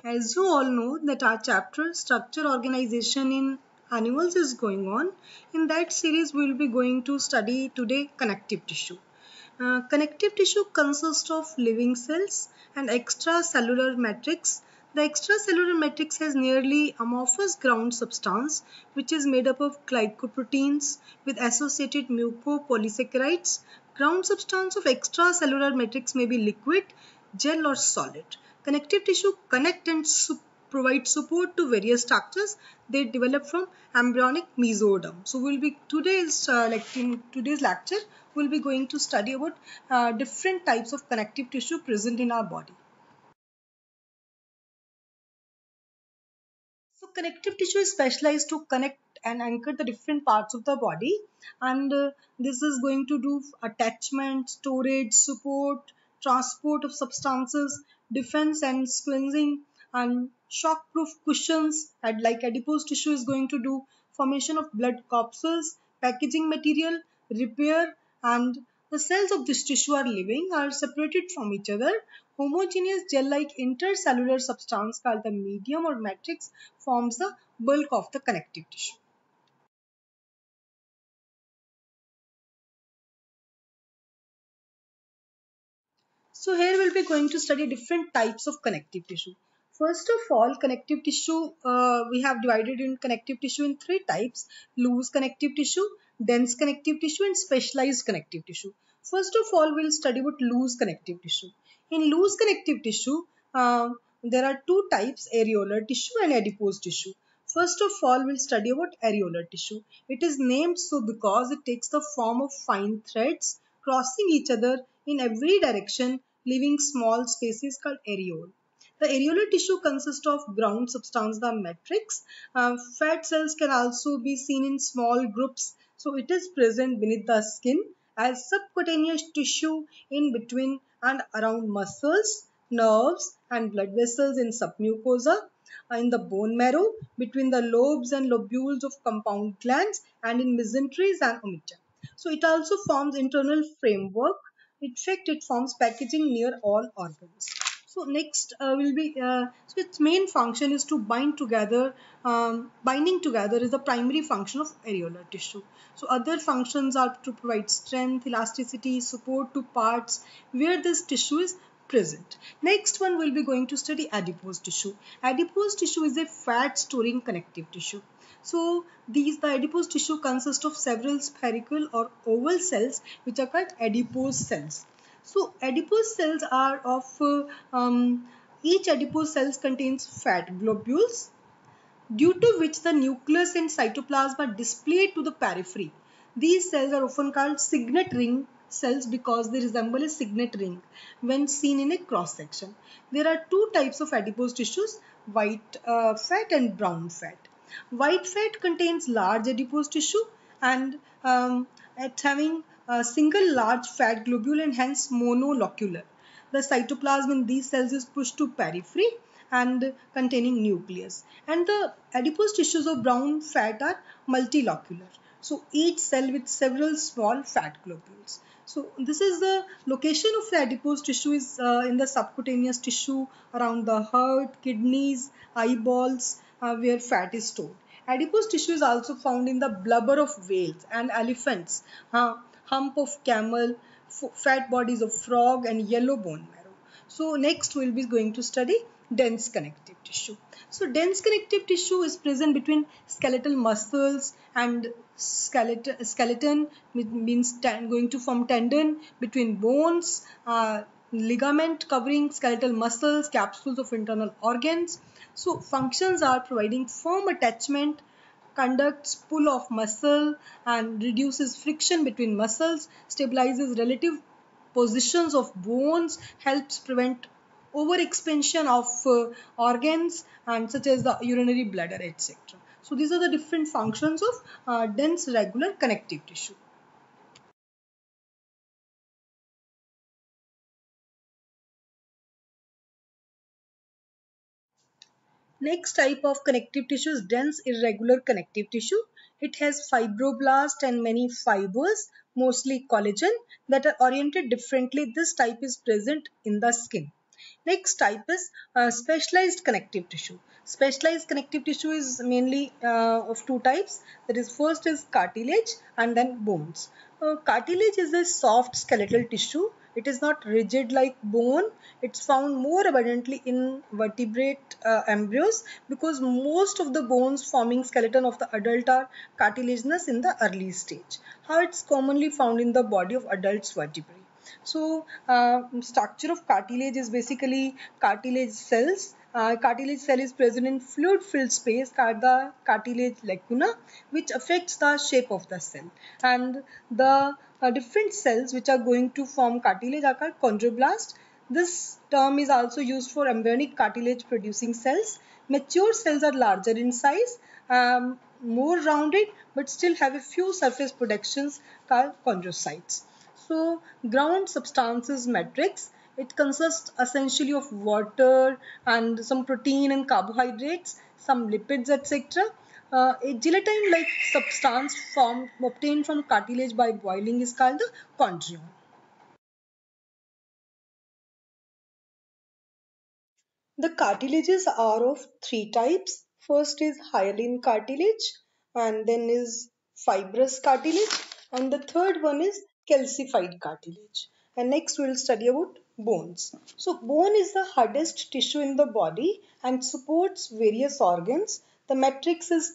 As you all know that our chapter structure organization in animals is going on. In that series we will be going to study today connective tissue. Connective tissue consists of living cells and extracellular matrix. The extracellular matrix has nearly amorphous ground substance which is made up of glycoproteins with associated mucopolysaccharides. Ground substance of extracellular matrix may be liquid, gel or solid. Connective tissue connect and provide support to various structures they develop from embryonic mesoderm. So we'll be in today's lecture we'll be going to study about different types of connective tissue present in our body. So connective tissue is specialized to connect and anchor the different parts of the body, and this is going to do attachment, storage, support, transport of substances, defense and cleansing, and shock-proof cushions. And like adipose tissue is going to do formation of blood corpuscles, packaging material, repair, and the cells of this tissue are living, are separated from each other. Homogeneous gel-like intercellular substance called the medium or matrix forms the bulk of the connective tissue. So here we'll be going to study different types of connective tissue. First of all, connective tissue, we have divided in connective tissue in three types: loose connective tissue, dense connective tissue, and specialized connective tissue. First of all, we'll study about loose connective tissue. In loose connective tissue, there are two types: areolar tissue and adipose tissue. First of all, we'll study about areolar tissue. It is named so because it takes the form of fine threads crossing each other in every direction, leaving small spaces called areole. The areolar tissue consists of ground substance, the matrix. Fat cells can also be seen in small groups. So it is present beneath the skin as subcutaneous tissue in between and around muscles, nerves and blood vessels in submucosa, in the bone marrow, between the lobes and lobules of compound glands, and in mesenteries and ommeta. So it also forms internal framework. In fact, it forms packaging near all organs. So next will be so its main function is to bind together. Binding together is the primary function of areolar tissue. So other functions are to provide strength, elasticity, support to parts where this tissue is present. Next one will be going to study adipose tissue. Adipose tissue is a fat storing connective tissue. So the adipose tissue consists of several spherical or oval cells which are called adipose cells. So adipose cells are of each adipose cells contains fat globules due to which the nucleus and cytoplasm are displayed to the periphery. These cells are often called signet ring cells because they resemble a signet ring when seen in a cross section. There are two types of adipose tissues: white fat and brown fat. White fat contains large adipose tissue and it having a single large fat globule and hence monolocular. The cytoplasm in these cells is pushed to periphery and containing nucleus. And the adipose tissues of brown fat are multilocular. So each cell with several small fat globules. So this is the location of the adipose tissue is in the subcutaneous tissue around the heart, kidneys, eyeballs, where fat is stored. Adipose tissue is also found in the blubber of whales and elephants, hump of camel, fat bodies of frog and yellow bone marrow. So next we'll be going to study dense connective tissue. So dense connective tissue is present between skeletal muscles and skeleton means going to form tendon, between bones, ligament covering skeletal muscles, capsules of internal organs. So functions are providing firm attachment, conducts pull of muscle and reduces friction between muscles, stabilizes relative positions of bones, helps prevent overexpansion of organs and such as the urinary bladder, etc. So these are the different functions of dense regular connective tissue. Next type of connective tissue is dense irregular connective tissue. It has fibroblast and many fibers, mostly collagen, that are oriented differently. This type is present in the skin. Next type is specialized connective tissue. Specialized connective tissue is mainly of two types. That is, first is cartilage and then bones. Cartilage is a soft skeletal tissue. It is not rigid like bone. It's found more abundantly in vertebrate embryos because most of the bones forming skeleton of the adult are cartilaginous in the early stage. How it's commonly found in the body of adults vertebrae. So, structure of cartilage is basically cartilage cells. Cartilage cell is present in fluid-filled space called the cartilage lacuna, which affects the shape of the cell. And the different cells which are going to form cartilage are called chondroblast. This term is also used for embryonic cartilage producing cells. Mature cells are larger in size, more rounded, but still have a few surface protections called chondrocytes. So, ground substances matrix, it consists essentially of water and some protein and carbohydrates, some lipids, etc. A gelatin-like substance obtained from cartilage by boiling is called the chondrion. The cartilages are of three types. First is hyaline cartilage, and then is fibrous cartilage, and the third one is calcified cartilage. And next we will study about bones. So bone is the hardest tissue in the body and supports various organs. The matrix is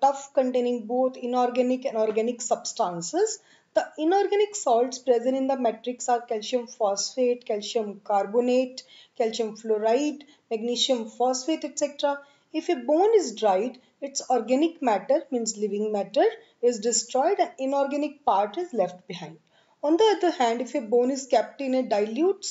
tough, containing both inorganic and organic substances. The inorganic salts present in the matrix are calcium phosphate, calcium carbonate, calcium fluoride, magnesium phosphate, etc. If a bone is dried, its organic matter, means living matter, is destroyed and inorganic part is left behind. On the other hand, if a bone is kept in a dilute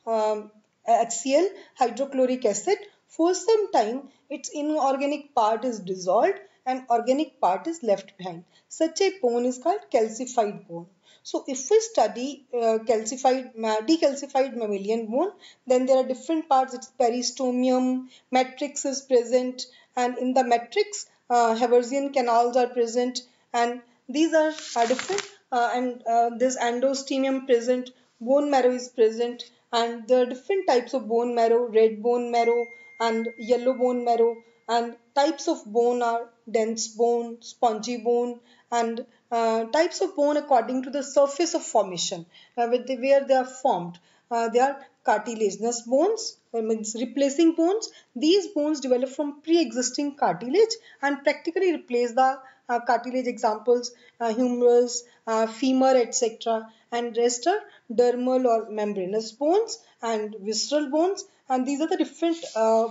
HCl, hydrochloric acid, for some time its inorganic part is dissolved and organic part is left behind. Such a bone is called calcified bone. So if we study decalcified mammalian bone, then there are different parts. It's peristomium, matrix is present, and in the matrix, Haversian canals are present, and these are different. And this endostemium present, bone marrow is present, and there are different types of bone marrow, red bone marrow and yellow bone marrow, and types of bone are dense bone, spongy bone, and types of bone according to the surface of formation where they are formed. They are cartilaginous bones, means replacing bones. These bones develop from pre-existing cartilage and practically replace the cartilage, examples humerus, femur, etc. And rest are dermal or membranous bones and visceral bones, and these are the different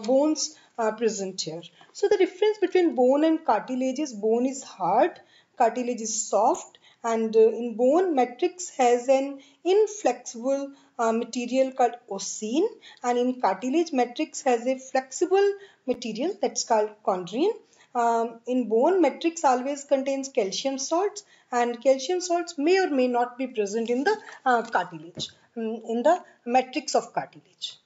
bones present here. So the difference between bone and cartilage is bone is hard, cartilage is soft, and in bone matrix has an inflexible material called ossein, and in cartilage matrix has a flexible material that's called chondrion. In bone, matrix always contains calcium salts, and calcium salts may or may not be present in the cartilage, in the matrix of cartilage.